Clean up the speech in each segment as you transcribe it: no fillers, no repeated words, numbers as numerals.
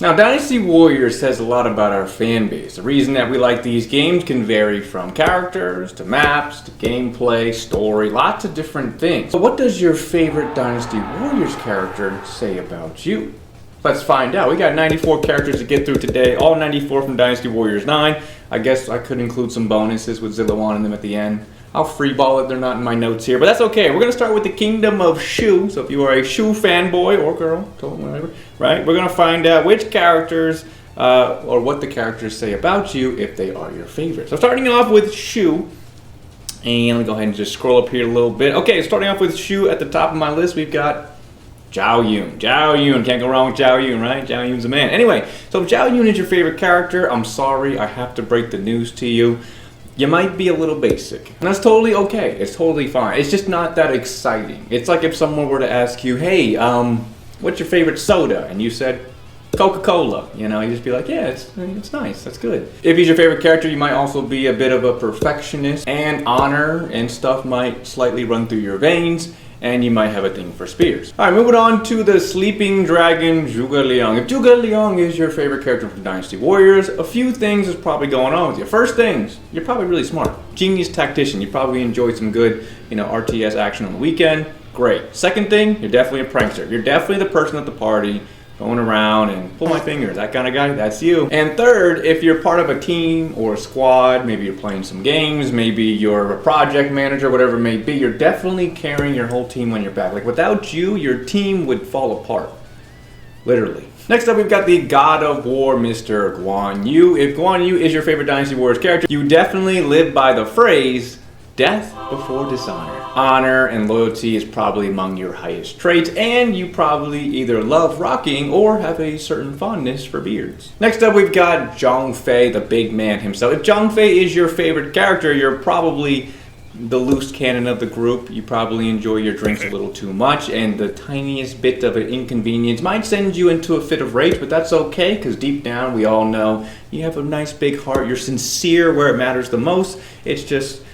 Now, Dynasty Warriors says a lot about our fan base. The reason that we like these games can vary from characters, to maps, to gameplay, story, lots of different things. So what does your favorite Dynasty Warriors character say about you? Let's find out. We got 94 characters to get through today, all 94 from Dynasty Warriors 9. I guess I could include some bonuses with Zillow in them at the end. I'll freeball it, they're not in my notes here, but that's okay. We're going to start with the Kingdom of Shu. So if you are a Shu fanboy or girl, whatever, right? We're going to find out which characters or what the characters say about you if they are your favorite. So starting off with Shu, and let me go ahead and just scroll up here a little bit. Okay, starting off with Shu at the top of my list, we've got Zhao Yun. Zhao Yun, can't go wrong with Zhao Yun, right? Zhao Yun's a man. Anyway, so if Zhao Yun is your favorite character, I'm sorry, I have to break the news to you. You might be a little basic. And that's totally okay. It's totally fine. It's just not that exciting. It's like if someone were to ask you, hey, what's your favorite soda? And you said, Coca-Cola. You know, you just be like, yeah, it's nice. That's good. If he's your favorite character, you might also be a bit of a perfectionist, and honor and stuff might slightly run through your veins, and you might have a thing for spears. All right, moving on to the Sleeping Dragon, Zhuge Liang. If Zhuge Liang is your favorite character from Dynasty Warriors, a few things is probably going on with you. First things, you're probably really smart. Genius tactician. You probably enjoyed some good, RTS action on the weekend. Great. Second thing, you're definitely a prankster. You're definitely the person at the party going around and pull my finger, that kind of guy, that's you. And third, if you're part of a team or a squad, maybe you're playing some games, maybe you're a project manager, whatever it may be, you're definitely carrying your whole team on your back. Like without you, your team would fall apart. Literally. Next up, we've got the God of War, Mr. Guan Yu. If Guan Yu is your favorite Dynasty Warriors character, you definitely live by the phrase, death before dishonor. Honor and loyalty is probably among your highest traits, and you probably either love rocking or have a certain fondness for beards. Next up, we've got Zhang Fei, the big man himself. If Zhang Fei is your favorite character, you're probably the loose cannon of the group. You probably enjoy your drinks a little too much, and the tiniest bit of an inconvenience might send you into a fit of rage, but that's okay, because deep down we all know you have a nice big heart. You're sincere where it matters the most. It's just,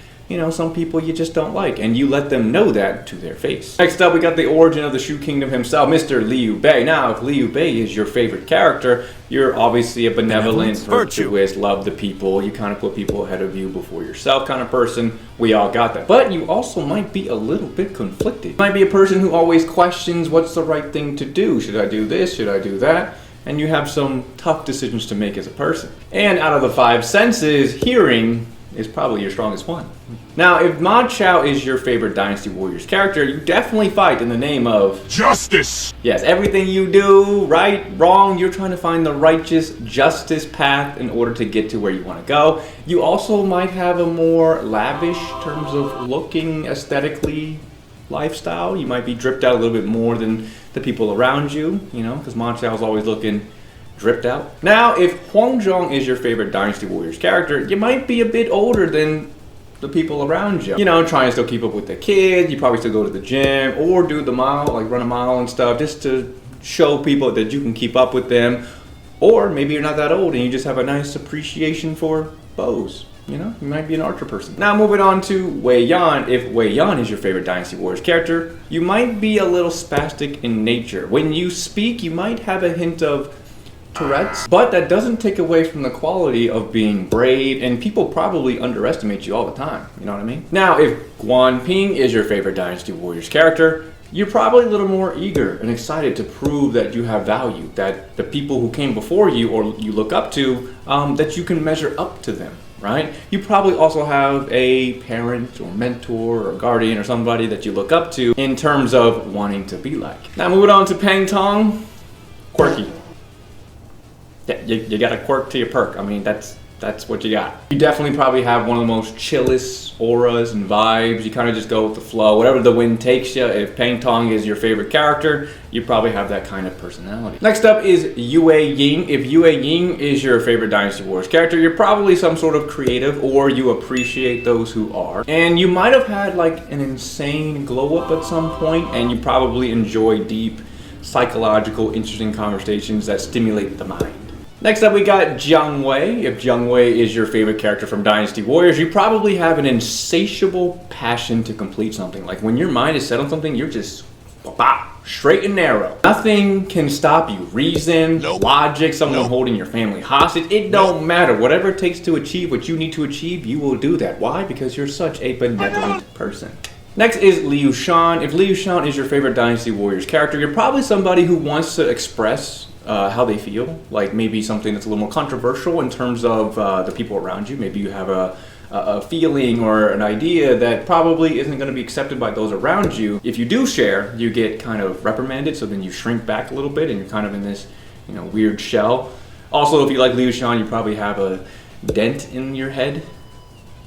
some people you just don't like, and you let them know that to their face. Next up, we got the origin of the Shu Kingdom himself, Mr. Liu Bei. Now, if Liu Bei is your favorite character, you're obviously a benevolent, virtuous, love the people. You kind of put people ahead of you before yourself kind of person. We all got that. But you also might be a little bit conflicted. You might be a person who always questions what's the right thing to do. Should I do this? Should I do that? And you have some tough decisions to make as a person. And out of the five senses, hearing is probably your strongest one. Now, if Ma Chao is your favorite Dynasty Warriors character, you definitely fight in the name of justice. Yes, everything you do, right, wrong, you're trying to find the righteous justice path in order to get to where you want to go. You also might have a more lavish terms of looking aesthetically lifestyle. You might be dripped out a little bit more than the people around you, because Ma Chao's always looking dripped out. Now, if Huang Zhong is your favorite Dynasty Warriors character, you might be a bit older than the people around you. Trying to still keep up with the kids, you probably still go to the gym or do the mile, like run a mile and stuff, just to show people that you can keep up with them. Or maybe you're not that old and you just have a nice appreciation for bows. You might be an archer person. Now moving on to Wei Yan. If Wei Yan is your favorite Dynasty Warriors character, you might be a little spastic in nature. When you speak, you might have a hint of Tourette's, but that doesn't take away from the quality of being brave, and people probably underestimate you all the time, you know what I mean? Now, if Guan Ping is your favorite Dynasty Warriors character, you're probably a little more eager and excited to prove that you have value, that the people who came before you or you look up to, that you can measure up to them, right? You probably also have a parent or mentor or guardian or somebody that you look up to in terms of wanting to be like. Now, moving on to Peng Tong, quirky. Yeah, you got a quirk to your perk. I mean, that's what you got. You definitely probably have one of the most chillest auras and vibes. You kind of just go with the flow. Whatever the wind takes you. If Peng Tong is your favorite character, you probably have that kind of personality. Next up is Yue Ying. If Yue Ying is your favorite Dynasty Warriors character, you're probably some sort of creative, or you appreciate those who are. And you might have had like an insane glow up at some point, and you probably enjoy deep, psychological, interesting conversations that stimulate the mind. Next up, we got Jiang Wei. If Jiang Wei is your favorite character from Dynasty Warriors, you probably have an insatiable passion to complete something. Like when your mind is set on something, you're just straight and narrow. Nothing can stop you. Reason, logic, someone holding your family hostage, it don't matter. Whatever it takes to achieve what you need to achieve, you will do that. Why? Because you're such a benevolent person. Next is Liu Shan. If Liu Shan is your favorite Dynasty Warriors character, you're probably somebody who wants to express how they feel. Like maybe something that's a little more controversial in terms of the people around you. Maybe you have a feeling or an idea that probably isn't going to be accepted by those around you. If you do share, you get kind of reprimanded, so then you shrink back a little bit and you're kind of in this, weird shell. Also, if you like Liu Shan, you probably have a dent in your head,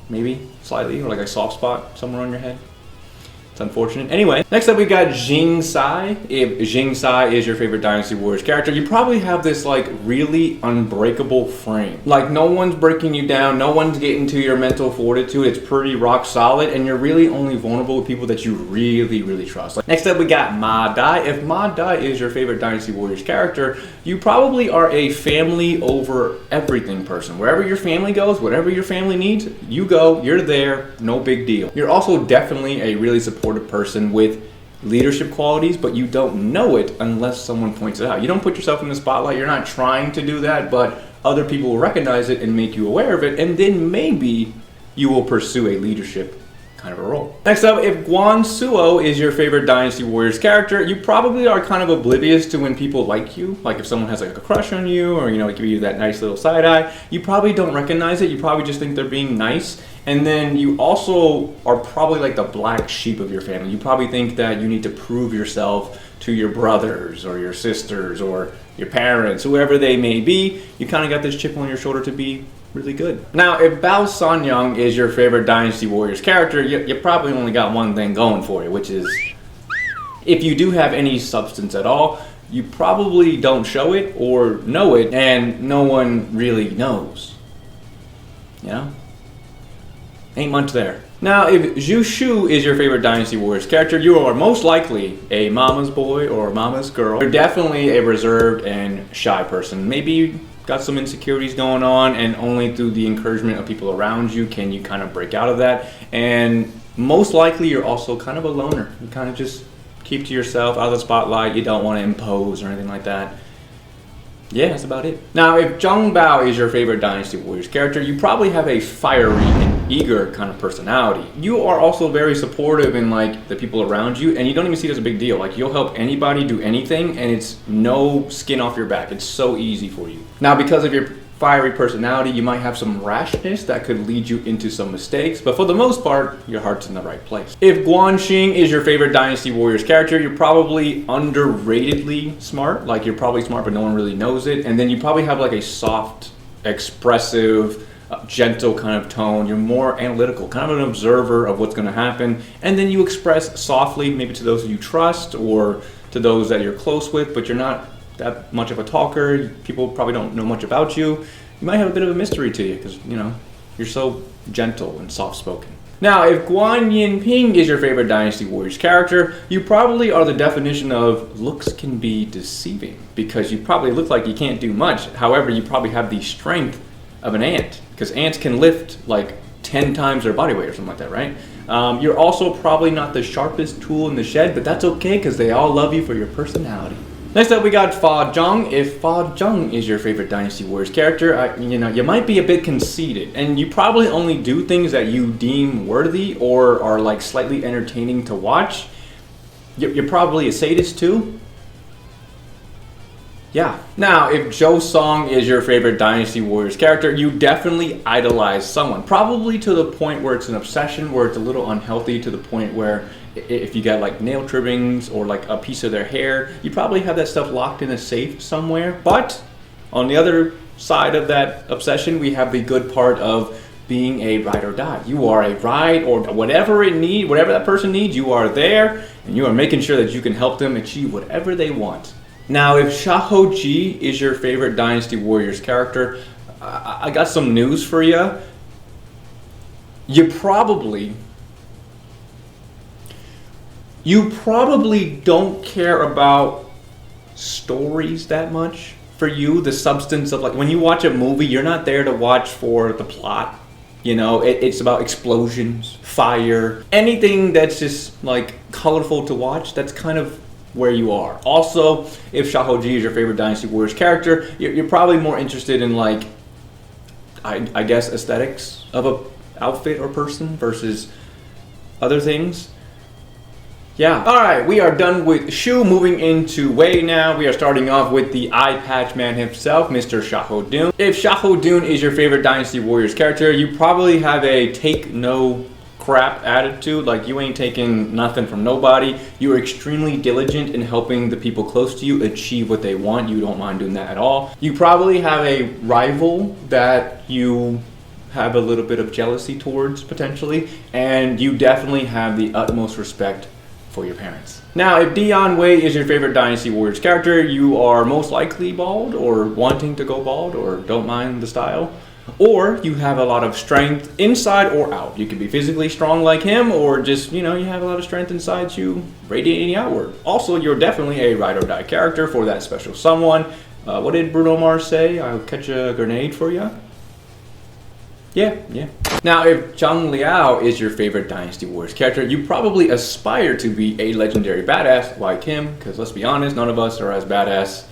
maybe slightly, or like a soft spot somewhere on your head. It's unfortunate. Anyway, next up we got Jing Sai. If Jing Sai is your favorite Dynasty Warriors character, you probably have this like really unbreakable frame. Like no one's breaking you down, no one's getting to your mental fortitude. It's pretty rock solid, and you're really only vulnerable with people that you really, really trust. Like, next up we got Ma Dai. If Ma Dai is your favorite Dynasty Warriors character, you probably are a family over everything person. Wherever your family goes, whatever your family needs, you go, you're there, no big deal. You're also definitely a really supportive person with leadership qualities, but you don't know it unless someone points it out. You don't put yourself in the spotlight, you're not trying to do that, but other people will recognize it and make you aware of it, and then maybe you will pursue a leadership kind of a role. Next up, if Guan Suo is your favorite Dynasty Warriors character, you probably are kind of oblivious to when people like you. Like if someone has like a crush on you, or give you that nice little side eye, you probably don't recognize it. You probably just think they're being nice. And then you also are probably like the black sheep of your family. You probably think that you need to prove yourself to your brothers or your sisters or your parents, whoever they may be. You kind of got this chip on your shoulder to be really good. Now, if Bao Sanyang is your favorite Dynasty Warriors character, you probably only got one thing going for you, which is if you do have any substance at all, you probably don't show it or know it, and no one really knows. Ain't much there. Now, if Zhu Shu is your favorite Dynasty Warriors character, you are most likely a mama's boy or mama's girl. You're definitely a reserved and shy person. Maybe you got some insecurities going on, and only through the encouragement of people around you can you kind of break out of that. And most likely you're also kind of a loner. You kind of just keep to yourself, out of the spotlight. You don't want to impose or anything like that. Yeah, that's about it. Now, if Zhang Bao is your favorite Dynasty Warriors character, you probably have a fiery and eager kind of personality. You are also very supportive in like the people around you, and you don't even see it as a big deal. Like you'll help anybody do anything, and it's no skin off your back. It's so easy for you. Now, because of your fiery personality, you might have some rashness that could lead you into some mistakes, but for the most part, your heart's in the right place. If Guan Xing is your favorite Dynasty Warriors character, you're probably underratedly smart. Like you're probably smart, but no one really knows it. And then you probably have like a soft, expressive, gentle kind of tone. You're more analytical, kind of an observer of what's going to happen. And then you express softly, maybe to those you trust or to those that you're close with, but you're not that much of a talker. People probably don't know much about you. You might have a bit of a mystery to you because, you're so gentle and soft-spoken. Now, if Guan Yinping is your favorite Dynasty Warriors character, you probably are the definition of looks can be deceiving because you probably look like you can't do much. However, you probably have the strength of an ant because ants can lift like 10 times their body weight or something like that, right? You're also probably not the sharpest tool in the shed, but that's okay because they all love you for your personality. Next up, we got Fa Zheng. If Fa Zheng is your favorite Dynasty Warriors character, you might be a bit conceited, and you probably only do things that you deem worthy or are like slightly entertaining to watch. You're probably a sadist too. Yeah. Now, if Zhou Song is your favorite Dynasty Warriors character, you definitely idolize someone. Probably to the point where it's an obsession, where it's a little unhealthy, to the point where if you got like nail trimmings or like a piece of their hair, you probably have that stuff locked in a safe somewhere. But on the other side of that obsession, we have the good part of being a ride or die. You are a ride or whatever that person needs, you are there, and you are making sure that you can help them achieve whatever they want. Now, if Xiahou Ji is your favorite Dynasty Warriors character, I got some news for you. You probably don't care about stories that much. For you, the substance of, like, when you watch a movie, you're not there to watch for the plot. It's about explosions, fire, anything that's just like colorful to watch. That's kind of where you are. Also, if Shahoji is your favorite Dynasty Warriors character, you're probably more interested in like, I guess, aesthetics of a outfit or person versus other things. Yeah. Alright, we are done with Shu, moving into Wei now. We are starting off with the eye patch man himself, Mr. Xiahou. If Xiahou is your favorite Dynasty Warriors character, you probably have a take no crap attitude, like you ain't taking nothing from nobody. You are extremely diligent in helping the people close to you achieve what they want. You don't mind doing that at all. You probably have a rival that you have a little bit of jealousy towards, potentially, and you definitely have the utmost respect for your parents. Now, if Dion Wei is your favorite Dynasty Warriors character, you are most likely bald or wanting to go bald or don't mind the style. Or you have a lot of strength inside or out. You can be physically strong like him, or just, you have a lot of strength inside you radiating outward. Also, you're definitely a ride or die character for that special someone. What did Bruno Mars say? I'll catch a grenade for you? Yeah. Now, if Zhang Liao is your favorite Dynasty Warriors character, you probably aspire to be a legendary badass like him, because let's be honest, none of us are as badass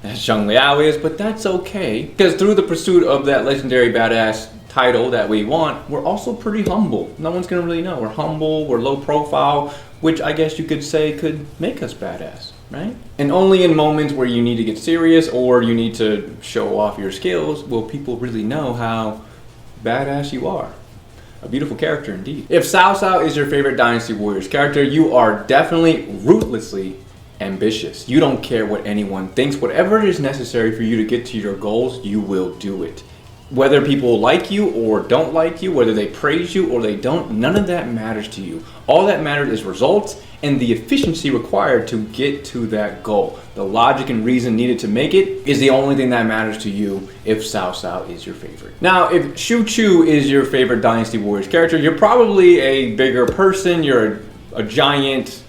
as Zhang Liao is, but that's okay, because through the pursuit of that legendary badass title that we want, we're also pretty humble. No one's gonna really know. We're humble, we're low profile, which I guess you could say could make us badass, right? And only in moments where you need to get serious or you need to show off your skills will people really know how badass you are. A beautiful character indeed. If Cao Cao is your favorite Dynasty Warriors character, you are definitely ruthlessly ambitious. You don't care what anyone thinks. Whatever is necessary for you to get to your goals, you will do it. Whether people like you or don't like you, whether they praise you or they don't, none of that matters to you. All that matters is results and the efficiency required to get to that goal. The logic and reason needed to make it is the only thing that matters to you if Cao Cao is your favorite. Now, if Xu Chu is your favorite Dynasty Warriors character, you're probably a bigger person. You're a giant,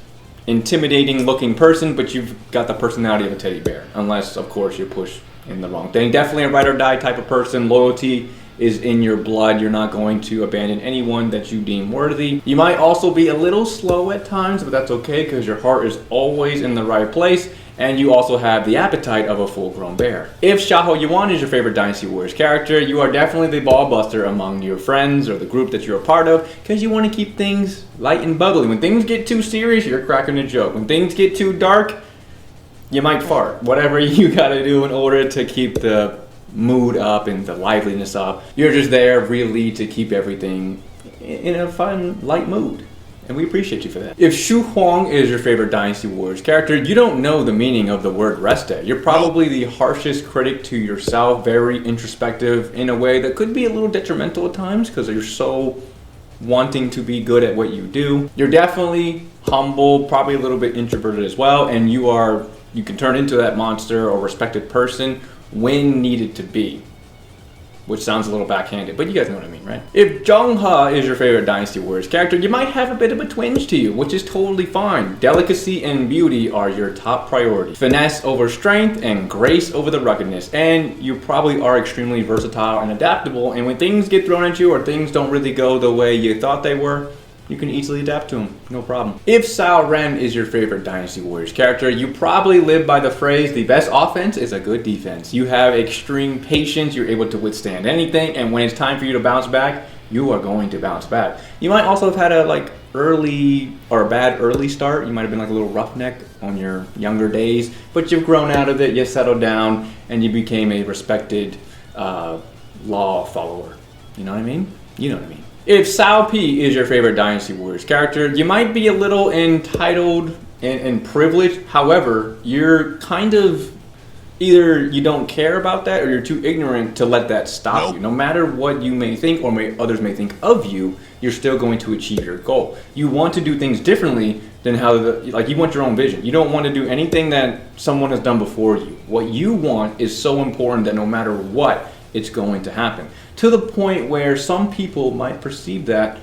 intimidating looking person, but you've got the personality of a teddy bear. Unless, of course, you push in the wrong thing. Definitely a ride or die type of person. Loyalty is in your blood. You're not going to abandon anyone that you deem worthy. You might also be a little slow at times, but that's okay because your heart is always in the right place, and you also have the appetite of a full-grown bear. If Xiahou Yuan is your favorite Dynasty Warriors character, you are definitely the ball buster among your friends or the group that you're a part of, because you want to keep things light and bubbly. When things get too serious, you're cracking a joke. When things get too dark, you might fart. Whatever you gotta do in order to keep the mood up and the liveliness up. You're just there really to keep everything in a fun, light mood. And we appreciate you for that. If Xu Huang is your favorite Dynasty Warriors character, you don't know the meaning of the word rest day. You're probably the harshest critic to yourself, very introspective in a way that could be a little detrimental at times because you're so wanting to be good at what you do. You're definitely humble, probably a little bit introverted as well, and you can turn into that monster or respected person when needed to be. Which sounds a little backhanded, but you guys know what I mean, right? If Zheng He is your favorite Dynasty Warriors character, you might have a bit of a twinge to you, which is totally fine. Delicacy and beauty are your top priority. Finesse over strength and grace over the ruggedness. And you probably are extremely versatile and adaptable, and when things get thrown at you or things don't really go the way you thought they were, you can easily adapt to them, no problem. If Cao Ren is your favorite Dynasty Warriors character, you probably live by the phrase, the best offense is a good defense. You have extreme patience, you're able to withstand anything, and when it's time for you to bounce back, you are going to bounce back. You might also have had a bad early start. You might have been like a little roughneck on your younger days, but you've grown out of it, you settled down, and you became a respected law follower. You know what I mean? You know what I mean. If Cao Pi is your favorite Dynasty Warriors character, you might be a little entitled and privileged. However, you're kind of either you don't care about that or you're too ignorant to let that stop you. No matter what you may think or others may think of you, you're still going to achieve your goal. You want to do things differently than you want your own vision. You don't want to do anything that someone has done before you. What you want is so important that no matter what, it's going to happen. To the point where some people might perceive that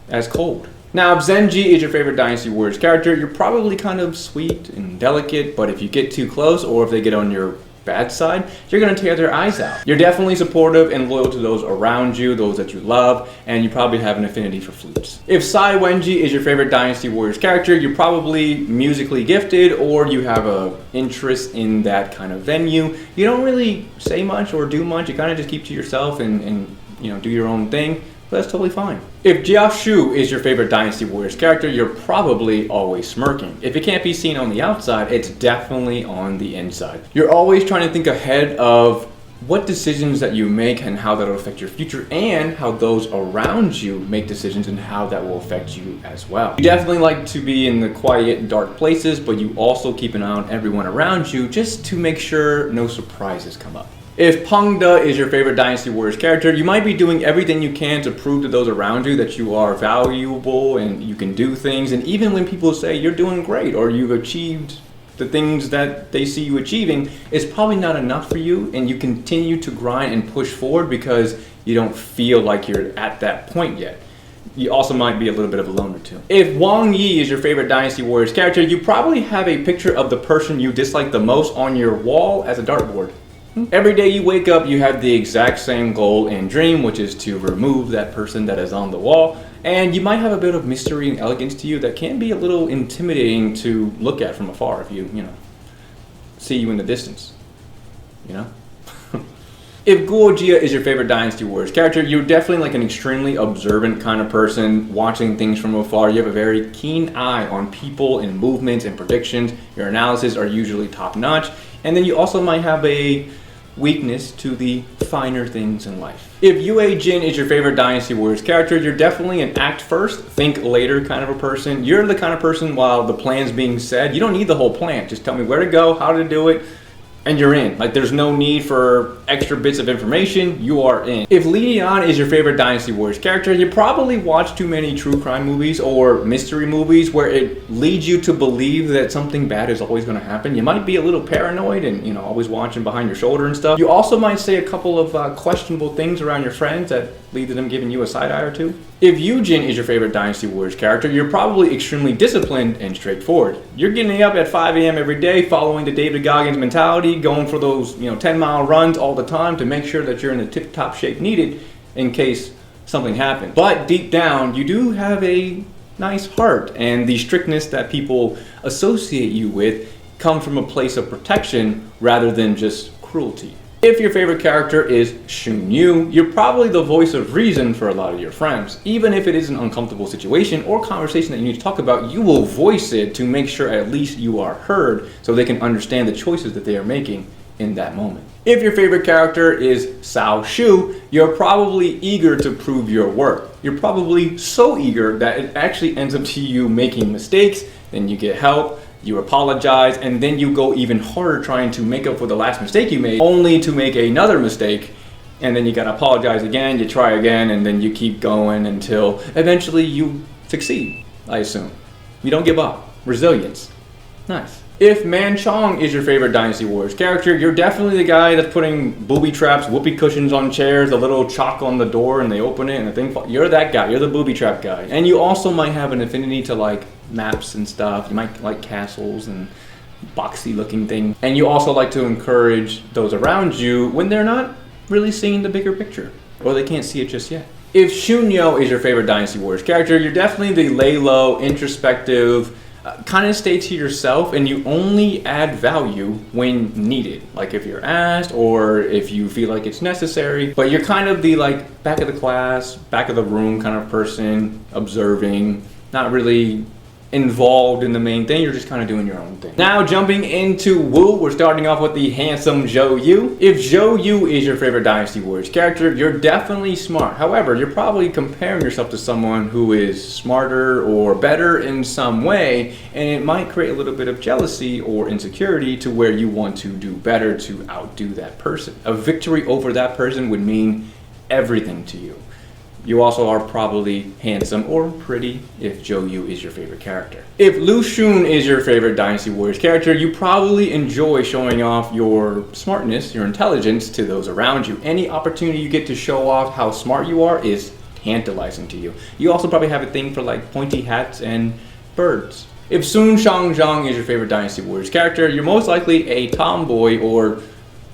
as cold. Now, if Zenji is your favorite Dynasty Warriors character, you're probably kind of sweet and delicate, but if you get too close or if they get on your bad side, you're going to tear their eyes out. You're definitely supportive and loyal to those around you, those that you love, and you probably have an affinity for flutes. If Sai Wenji is your favorite Dynasty Warriors character, you're probably musically gifted or you have an interest in that kind of venue. You don't really say much or do much. You kind of just keep to yourself and do your own thing. That's totally fine. If Jia Shu is your favorite Dynasty Warriors character, you're probably always smirking. If it can't be seen on the outside, it's definitely on the inside. You're always trying to think ahead of what decisions that you make and how that will affect your future, and how those around you make decisions and how that will affect you as well. You definitely like to be in the quiet, dark places, but you also keep an eye on everyone around you just to make sure no surprises come up. If Pengde is your favorite Dynasty Warriors character, you might be doing everything you can to prove to those around you that you are valuable and you can do things. And even when people say you're doing great or you've achieved the things that they see you achieving, it's probably not enough for you, and you continue to grind and push forward because you don't feel like you're at that point yet. You also might be a little bit of a loner too. If Wang Yi is your favorite Dynasty Warriors character, you probably have a picture of the person you dislike the most on your wall as a dartboard. Every day you wake up, you have the exact same goal and dream, which is to remove that person that is on the wall. And you might have a bit of mystery and elegance to you that can be a little intimidating to look at from afar if you see you in the distance. If Guo Jia is your favorite Dynasty Warriors character, you're definitely like an extremely observant kind of person, watching things from afar. You have a very keen eye on people and movements and predictions. Your analysis are usually top notch. And then you also might have a weakness to the finer things in life. If Yue Jin is your favorite Dynasty Warriors character, you're definitely an act first, think later kind of a person. You're the kind of person, while the plan's being said, you don't need the whole plan. Just tell me where to go, how to do it, and you're in. Like, there's no need for extra bits of information. You are in. If Li Yan is your favorite Dynasty Warriors character, you probably watch too many true crime movies or mystery movies where it leads you to believe that something bad is always going to happen. You might be a little paranoid and always watching behind your shoulder and stuff. You also might say a couple of questionable things around your friends that lead to them giving you a side eye or two. If Yujin is your favorite Dynasty Warriors character, you're probably extremely disciplined and straightforward. You're getting up at 5 a.m. every day, following the David Goggins mentality, going for those 10-mile runs all the time to make sure that you're in the tip-top shape needed in case something happens. But deep down, you do have a nice heart, and the strictness that people associate you with come from a place of protection rather than just cruelty. If your favorite character is Shun Yu, you're probably the voice of reason for a lot of your friends. Even if it is an uncomfortable situation or conversation that you need to talk about, you will voice it to make sure at least you are heard so they can understand the choices that they are making in that moment. If your favorite character is Cao Shu, you're probably eager to prove your worth. You're probably so eager that it actually ends up to you making mistakes, then you get help, you apologize, and then you go even harder trying to make up for the last mistake you made, only to make another mistake, and then you gotta apologize again, you try again, and then you keep going until eventually you succeed, I assume. You don't give up. Resilience. Nice. If Man Chong is your favorite Dynasty Warriors character, you're definitely the guy that's putting booby traps, whoopee cushions on chairs, a little chalk on the door, and they open it and the thing falls. You're that guy. You're the booby trap guy. And you also might have an affinity to like maps and stuff. You might like castles and boxy looking things. And you also like to encourage those around you when they're not really seeing the bigger picture, or they can't see it just yet. If Shunyo is your favorite Dynasty Warriors character, you're definitely the lay low, introspective, kind of stay to yourself, and you only add value when needed, like if you're asked or if you feel like it's necessary. But you're kind of the like back of the class, back of the room kind of person, observing, not really involved in the main thing. You're just kind of doing your own thing. Now jumping into Wu, we're starting off with the handsome Zhou Yu. If Zhou Yu is your favorite Dynasty Warriors character, you're definitely smart. However, you're probably comparing yourself to someone who is smarter or better in some way, and it might create a little bit of jealousy or insecurity to where you want to do better to outdo that person. A victory over that person would mean everything to you. You also are probably handsome or pretty if Zhou Yu is your favorite character. If Lu Xun is your favorite Dynasty Warriors character, you probably enjoy showing off your smartness, your intelligence to those around you. Any opportunity you get to show off how smart you are is tantalizing to you. You also probably have a thing for like pointy hats and birds. If Sun Shangzhang is your favorite Dynasty Warriors character, you're most likely a tomboy or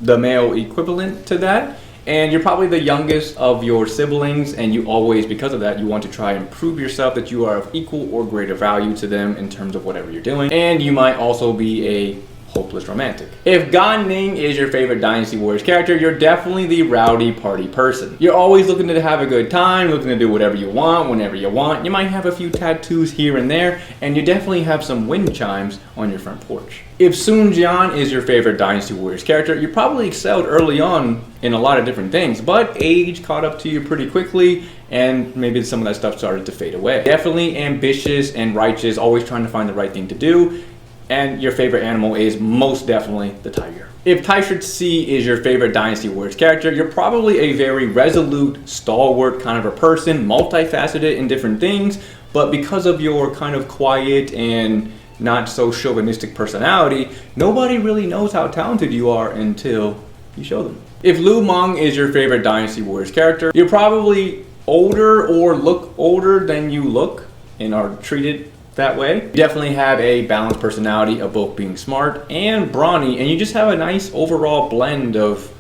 the male equivalent to that. And you're probably the youngest of your siblings, and you always, because of that, you want to try and prove yourself that you are of equal or greater value to them in terms of whatever you're doing. And you might also be a hopeless romantic. If Gan Ning is your favorite Dynasty Warriors character, you're definitely the rowdy party person. You're always looking to have a good time, looking to do whatever you want, whenever you want. You might have a few tattoos here and there, and you definitely have some wind chimes on your front porch. If Sun Jian is your favorite Dynasty Warriors character, you probably excelled early on in a lot of different things, but age caught up to you pretty quickly, and maybe some of that stuff started to fade away. Definitely ambitious and righteous, always trying to find the right thing to do. And your favorite animal is most definitely the tiger. If Taishrit C is your favorite Dynasty Warriors character, you're probably a very resolute, stalwart kind of a person, multifaceted in different things, but because of your kind of quiet and not so chauvinistic personality, nobody really knows how talented you are until you show them. If Lu Meng is your favorite Dynasty Warriors character, you're probably older or look older than you look and are treated that way. You definitely have a balanced personality of both being smart and brawny, and you just have a nice overall blend of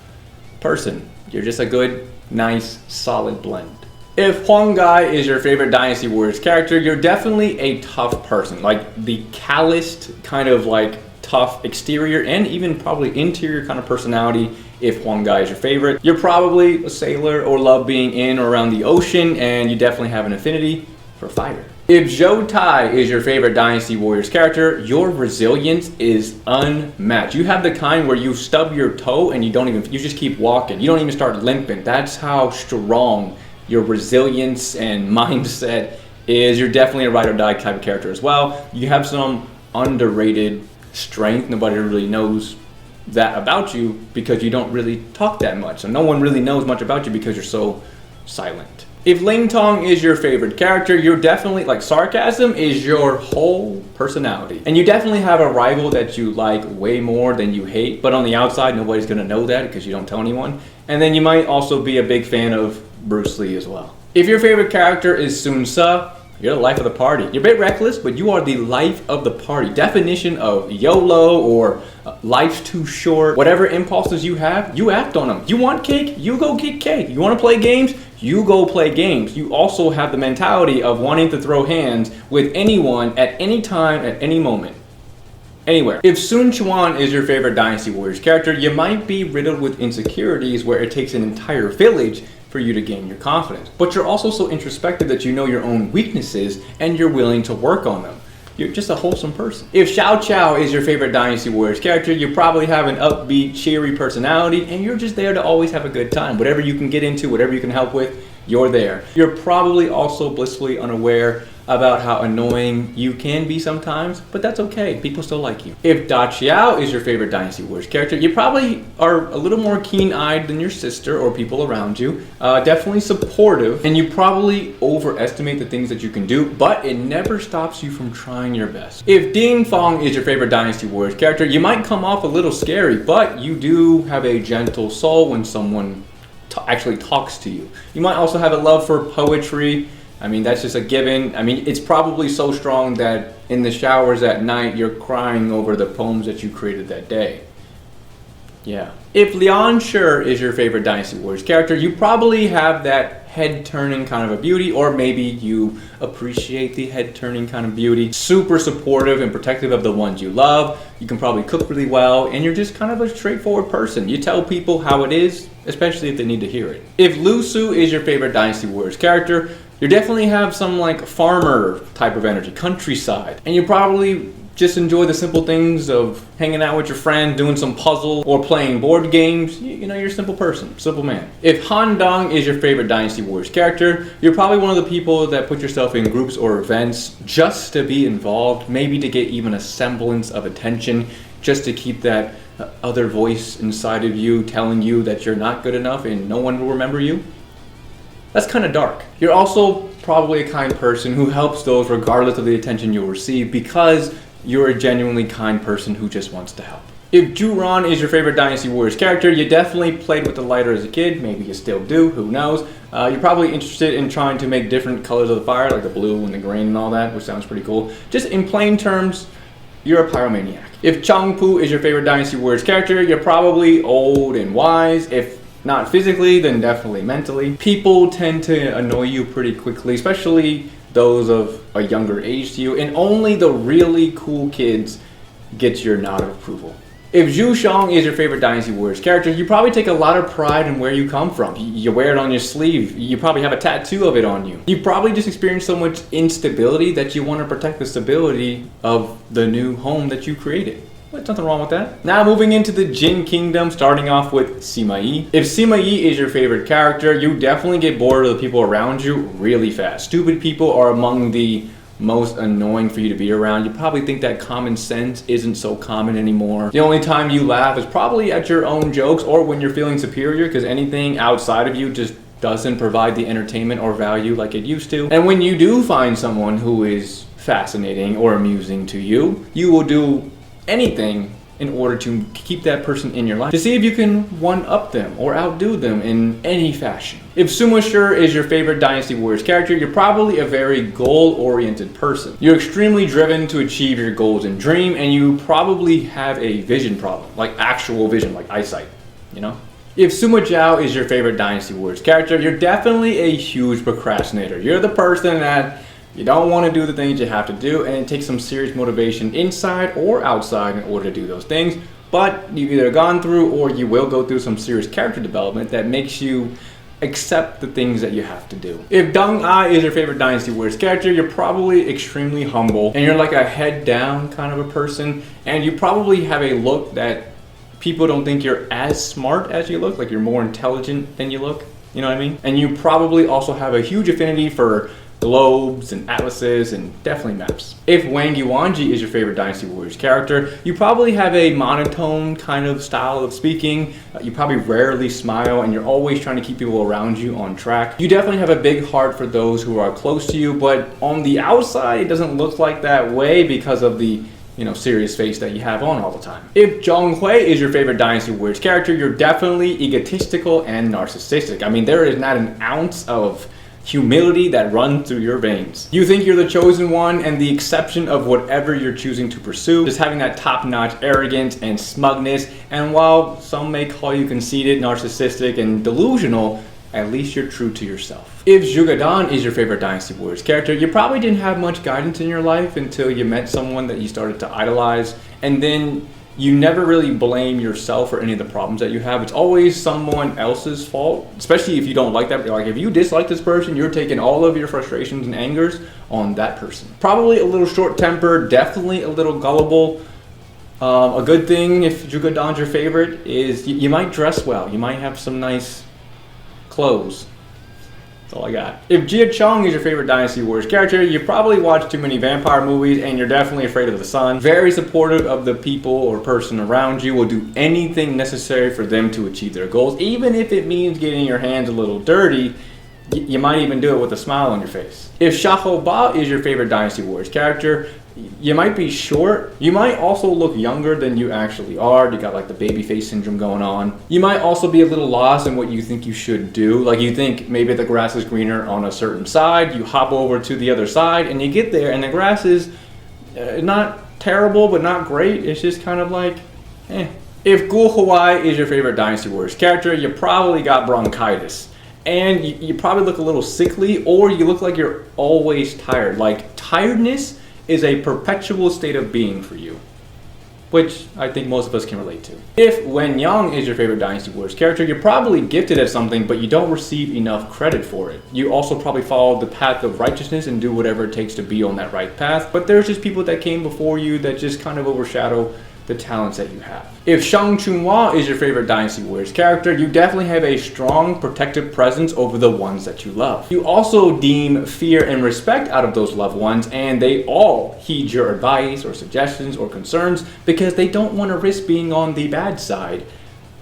person. You're just a good, nice, solid blend. If Huang Gai is your favorite Dynasty Warriors character, you're definitely a tough person, like the calloused kind of like tough exterior and even probably interior kind of personality. If Huang Gai is your favorite, you're probably a sailor or love being in or around the ocean, and you definitely have an affinity for fire. If Zhou Tai is your favorite Dynasty Warriors character, your resilience is unmatched. You have the kind where you stub your toe and you just keep walking. You don't even start limping. That's how strong your resilience and mindset is. You're definitely a ride or die type of character as well. You have some underrated strength. Nobody really knows that about you because you don't really talk that much. So no one really knows much about you because you're so silent. If Ling Tong is your favorite character, you're definitely, like, sarcasm is your whole personality. And you definitely have a rival that you like way more than you hate, but on the outside, nobody's gonna know that because you don't tell anyone. And then you might also be a big fan of Bruce Lee as well. If your favorite character is Sun Ce, you're the life of the party. You're a bit reckless, but you are the life of the party. Definition of YOLO or life's too short. Whatever impulses you have, you act on them. You want cake, you go get cake. You want to play games, you go play games. You also have the mentality of wanting to throw hands with anyone at any time, at any moment. Anywhere. If Sun Quan is your favorite Dynasty Warriors character, you might be riddled with insecurities where it takes an entire village for you to gain your confidence. But you're also so introspective that you know your own weaknesses and you're willing to work on them. You're just a wholesome person. If Xiao Chao is your favorite Dynasty Warriors character, you probably have an upbeat, cheery personality, and you're just there to always have a good time. Whatever you can get into, whatever you can help with, you're there. You're probably also blissfully unaware about how annoying you can be sometimes, but that's okay. People still like you. If Da Qiao is your favorite Dynasty Warriors character, you probably are a little more keen-eyed than your sister or people around you. Definitely supportive, and you probably overestimate the things that you can do, but it never stops you from trying your best. If Ding Fong is your favorite Dynasty Warriors character, you might come off a little scary, but you do have a gentle soul when someone actually talks to you. You might also have a love for poetry. I mean, that's just a given. I mean, it's probably so strong that in the showers at night, you're crying over the poems that you created that day. Yeah. If Lian Shi is your favorite Dynasty Warriors character, you probably have that head-turning kind of a beauty, or maybe you appreciate the head-turning kind of beauty. Super supportive and protective of the ones you love. You can probably cook really well, and you're just kind of a straightforward person. You tell people how it is, especially if they need to hear it. If Lu Su is your favorite Dynasty Warriors character, you definitely have some like farmer type of energy, countryside. And you probably just enjoy the simple things of hanging out with your friend, doing some puzzle, or playing board games. You know, you're a simple person, simple man. If Han Dong is your favorite Dynasty Warriors character, you're probably one of the people that put yourself in groups or events just to be involved, maybe to get even a semblance of attention, just to keep that other voice inside of you telling you that you're not good enough and no one will remember you. That's kind of dark. You're also probably a kind person who helps those regardless of the attention you'll receive because you're a genuinely kind person who just wants to help. If Juran is your favorite Dynasty Warriors character, you definitely played with the lighter as a kid. Maybe you still do, who knows. You're probably interested in trying to make different colors of the fire, like the blue and the green and all that, which sounds pretty cool. Just in plain terms, you're a pyromaniac. If Changpu is your favorite Dynasty Warriors character, you're probably old and wise. If not physically, then definitely mentally. People tend to annoy you pretty quickly, especially those of a younger age to you, and only the really cool kids get your nod of approval. If Zhu Shang is your favorite Dynasty Warriors character, you probably take a lot of pride in where you come from. You wear it on your sleeve. You probably have a tattoo of it on you. You probably just experienced so much instability that you want to protect the stability of the new home that you created. There's nothing wrong with that. Now moving into the Jin Kingdom, starting off with Sima Yi. If Sima Yi is your favorite character, you definitely get bored of the people around you really fast. Stupid people are among the most annoying for you to be around. You probably think that common sense isn't so common anymore. The only time you laugh is probably at your own jokes or when you're feeling superior, because anything outside of you just doesn't provide the entertainment or value like it used to. And when you do find someone who is fascinating or amusing to you, you will do anything in order to keep that person in your life, to see if you can one-up them or outdo them in any fashion. If Sumo Sure is your favorite Dynasty Warriors character, you're probably a very goal-oriented person. You're extremely driven to achieve your goals and dream, and you probably have a vision problem, like actual vision, like eyesight, you know? If Sumo Jiao is your favorite Dynasty Warriors character, you're definitely a huge procrastinator. You're the person that you don't want to do the things you have to do, and it takes some serious motivation inside or outside in order to do those things. But you've either gone through or you will go through some serious character development that makes you accept the things that you have to do. If Deng Ai is your favorite Dynasty Warriors character, you're probably extremely humble, and you're like a head down kind of a person, and you probably have a look that people don't think you're as smart as you look, like you're more intelligent than you look, you know what I mean? And you probably also have a huge affinity for globes and atlases and definitely maps. If Wang Yuanji is your favorite Dynasty Warriors character, you probably have a monotone kind of style of speaking. You probably rarely smile, and you're always trying to keep people around you on track. You definitely have a big heart for those who are close to you, but on the outside it doesn't look like that way because of the serious face that you have on all the time. If Zhong Hui is your favorite Dynasty Warriors character, you're definitely egotistical and narcissistic. I mean, there is not an ounce of humility that runs through your veins. You think you're the chosen one and the exception of whatever you're choosing to pursue, just having that top-notch arrogance and smugness, and while some may call you conceited, narcissistic, and delusional, at least you're true to yourself. If Zhuge Dan is your favorite Dynasty Warriors character, you probably didn't have much guidance in your life until you met someone that you started to idolize, and then you never really blame yourself for any of the problems that you have. It's always someone else's fault, especially if you don't like that. Like if you dislike this person, you're taking all of your frustrations and angers on that person. Probably a little short-tempered, definitely a little gullible. A good thing if Zhuge Dan's your favorite is you might dress well. You might have some nice clothes. That's all I got. If Jia Chong is your favorite Dynasty Warriors character, you probably watch too many vampire movies and you're definitely afraid of the sun. Very supportive of the people or person around you, will do anything necessary for them to achieve their goals, even if it means getting your hands a little dirty. You might even do it with a smile on your face. If Xiahou Ba is your favorite Dynasty Warriors character, you might be short. You might also look younger than you actually are. You got like the baby face syndrome going on. You might also be a little lost in what you think you should do. Like you think maybe the grass is greener on a certain side. You hop over to the other side and you get there and the grass is not terrible but not great. It's just kind of like, eh. If Guo Huai is your favorite Dynasty Warriors character, you probably got bronchitis. And you probably look a little sickly, or you look like you're always tired. Like tiredness is a perpetual state of being for you, which I think most of us can relate to. If Wen Yang is your favorite Dynasty Warriors character, you're probably gifted at something, but you don't receive enough credit for it. You also probably follow the path of righteousness and do whatever it takes to be on that right path, but there's just people that came before you that just kind of overshadow the talents that you have. If Shang Chunhua is your favorite Dynasty Warriors character, you definitely have a strong protective presence over the ones that you love. You also deem fear and respect out of those loved ones, and they all heed your advice or suggestions or concerns because they don't want to risk being on the bad side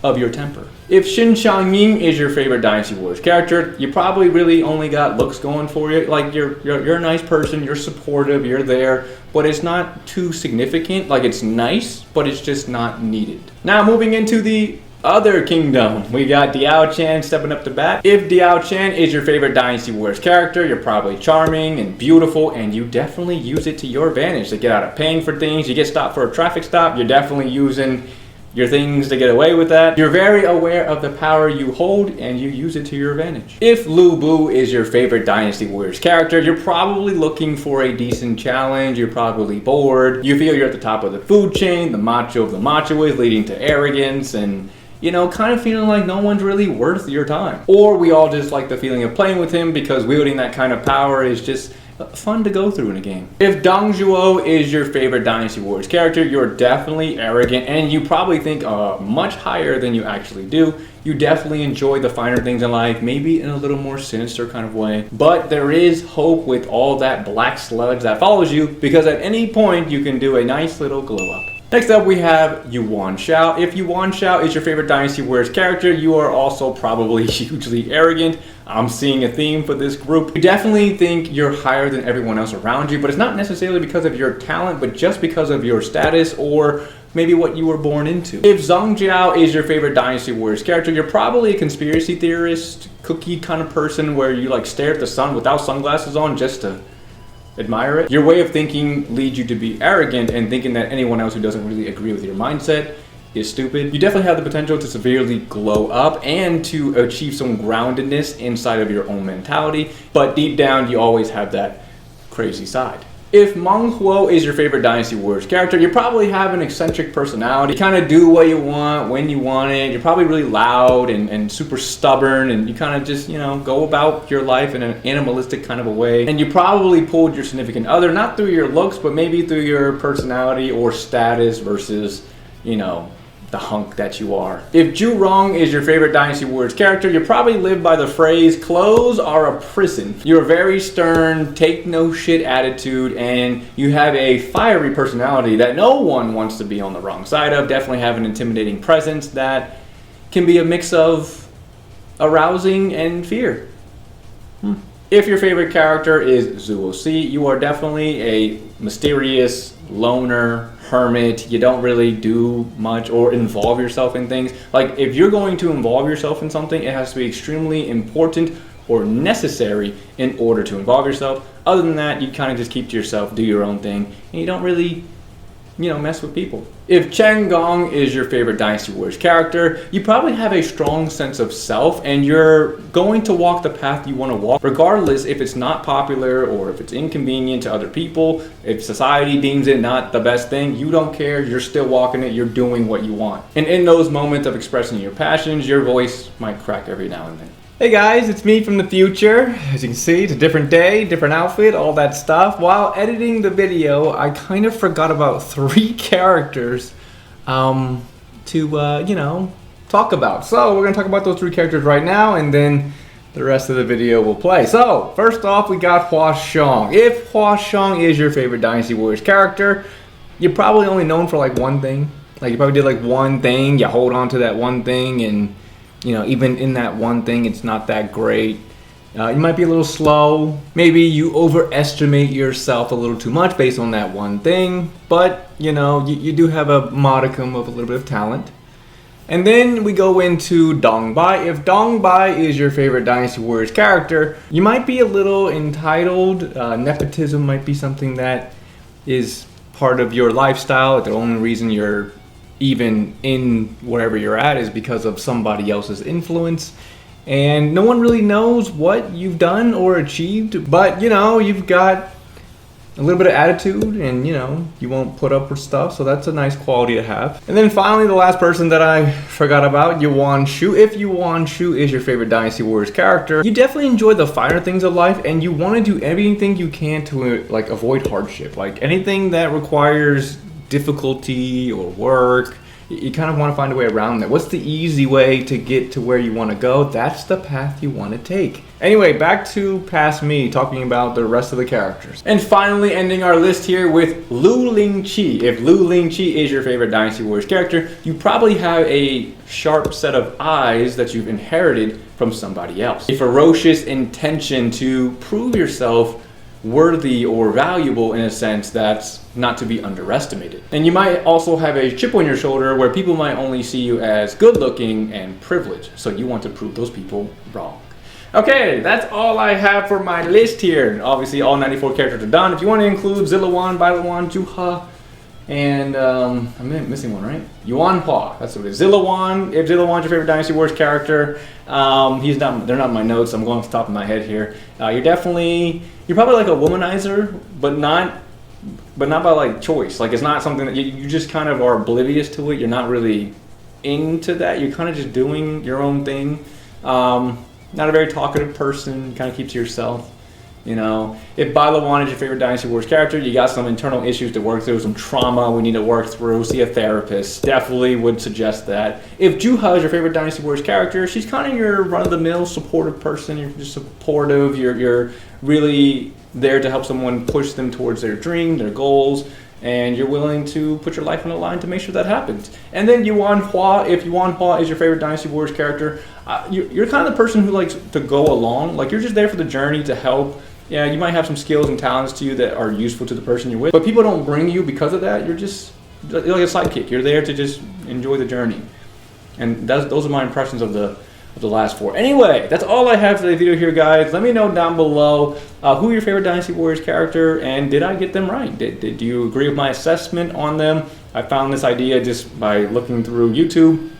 of your temper. If Xin Xiangying is your favorite Dynasty Warriors character, you probably really only got looks going for you. Like you're a nice person, you're supportive, you're there, but it's not too significant. Like it's nice, but it's just not needed. Now moving into the Other kingdom, we got Diao Chan stepping up to bat. If Diao Chan is your favorite Dynasty Warriors character, you're probably charming and beautiful, and you definitely use it to your advantage to get out of paying for things. You get stopped for a traffic stop, you're definitely using your things to get away with that. You're very aware of the power you hold and you use it to your advantage. If Lu Bu is your favorite Dynasty Warriors character, you're probably looking for a decent challenge. You're probably bored. You feel you're at the top of the food chain, the macho of the machoists, leading to arrogance and, you know, kind of feeling like no one's really worth your time. Or we all just like the feeling of playing with him because wielding that kind of power is just fun to go through in a game. If Dong Zhuo is your favorite Dynasty Warriors character, you're definitely arrogant and you probably think much higher than you actually do. You definitely enjoy the finer things in life, maybe in a little more sinister kind of way. But there is hope with all that black sludge that follows you, because at any point you can do a nice little glow up. Next up we have Yuan Shao. If Yuan Shao is your favorite Dynasty Warriors character, you are also probably hugely arrogant. I'm seeing a theme for this group. You definitely think you're higher than everyone else around you, but it's not necessarily because of your talent, but just because of your status or maybe what you were born into. If Zhang Jiao is your favorite Dynasty Warriors character, you're probably a conspiracy theorist, cookie kind of person where you like stare at the sun without sunglasses on just to admire it. Your way of thinking leads you to be arrogant and thinking that anyone else who doesn't really agree with your mindset is stupid. You definitely have the potential to severely glow up and to achieve some groundedness inside of your own mentality, but deep down you always have that crazy side. If Meng Huo is your favorite Dynasty Warriors character, you probably have an eccentric personality. You kind of do what you want when you want it. You're probably really loud and super stubborn, and you kind of just, you know, go about your life in an animalistic kind of a way. And you probably pulled your significant other, not through your looks, but maybe through your personality or status versus, you know, the hunk that you are. If Zhu Rong is your favorite Dynasty Warriors character, you probably live by the phrase, clothes are a prison. You're a very stern, take no shit attitude, and you have a fiery personality that no one wants to be on the wrong side of. Definitely have an intimidating presence that can be a mix of arousing and fear. If your favorite character is Zhuo Si, you are definitely a mysterious loner, hermit. You don't really do much or involve yourself in things. Like, if you're going to involve yourself in something, it has to be extremely important or necessary in order to involve yourself. Other than that, you kind of just keep to yourself, do your own thing, and you don't really, you know, mess with people. If Chen Gong is your favorite Dynasty Warriors character, you probably have a strong sense of self and you're going to walk the path you want to walk, regardless if it's not popular or if it's inconvenient to other people. If society deems it not the best thing, you don't care, you're still walking it, you're doing what you want. And in those moments of expressing your passions, your voice might crack every now and then. Hey guys, it's me from the future. As you can see, it's a different day, different outfit, all that stuff. While editing the video, I kind of forgot about 3 characters to, you know, talk about. So we're going to talk about those 3 characters right now, and then the rest of the video will play. So, first off, we got Hua Xiong. If Hua Xiong is your favorite Dynasty Warriors character, you're probably only known for like one thing. Like, you probably did like one thing, you hold on to that one thing, and you know, even in that one thing, it's not that great. You might be a little slow. Maybe you overestimate yourself a little too much based on that one thing. But, you know, you do have a modicum of a little bit of talent. And then we go into Dong Bai. If Dong Bai is your favorite Dynasty Warriors character, you might be a little entitled. Nepotism might be something that is part of your lifestyle. The only reason you're even in wherever you're at is because of somebody else's influence, and no one really knows what you've done or achieved, but you know, you've got a little bit of attitude and you know, you won't put up with stuff, so that's a nice quality to have. And then finally, the last person that I forgot about, Yuan Shu. If Yuan Shu is your favorite Dynasty Warriors character, you definitely enjoy the finer things of life and you want to do everything you can to like avoid hardship, like anything that requires difficulty or work. You kind of want to find a way around that. What's the easy way to get to where you want to go? That's the path you want to take. Anyway, back to past me, talking about the rest of the characters. And finally, ending our list here with Lu Lingqi. If Lu Lingqi is your favorite Dynasty Warriors character, you probably have a sharp set of eyes that you've inherited from somebody else. A ferocious intention to prove yourself worthy or valuable in a sense that's not to be underestimated. And you might also have a chip on your shoulder where people might only see you as good looking and privileged. So you want to prove those people wrong. Okay, that's all I have for my list here. Obviously all 94 characters are done. If you want to include Zillawan, Bailawan, Juha, and I'm missing one, right? Yuan Hua, that's what it is. Zillawan, if Zillawan's your favorite Dynasty Wars character, they're not in my notes, I'm going off the top of my head here. You're probably like a womanizer, but not by like choice. Like it's not something that you just kind of are oblivious to it. You're not really into that. You're kind of just doing your own thing. Not a very talkative person, kind of keeps to yourself. You know, if Bailawan is your favorite Dynasty Wars character, you got some internal issues to work through, some trauma we need to work through, see a therapist. Definitely would suggest that. If Juha is your favorite Dynasty Wars character, she's kind of your run-of-the-mill supportive person. You're just supportive. You're really there to help someone push them towards their dream, their goals, and you're willing to put your life on the line to make sure that happens. And then Yuan Hua, if Yuan Hua is your favorite Dynasty Wars character, you're kind of the person who likes to go along. Like you're just there for the journey to help. Yeah, you might have some skills and talents to you that are useful to the person you're with, but people don't bring you because of that. You're like a sidekick. You're there to just enjoy the journey. And those are my impressions of the last 4. Anyway, that's all I have for the video here, guys. Let me know down below who your favorite Dynasty Warriors character, and did I get them right? Did you agree with my assessment on them? I found this idea just by looking through YouTube.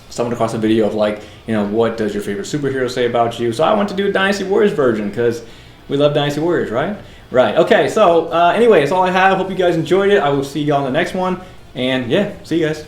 Stumbled across a video of like, you know, what does your favorite superhero say about you? So I want to do a Dynasty Warriors version because we love Dynasty Warriors, right? Right. Okay, so anyway, that's all I have. Hope you guys enjoyed it. I will see you all in the next one. And yeah, see you guys.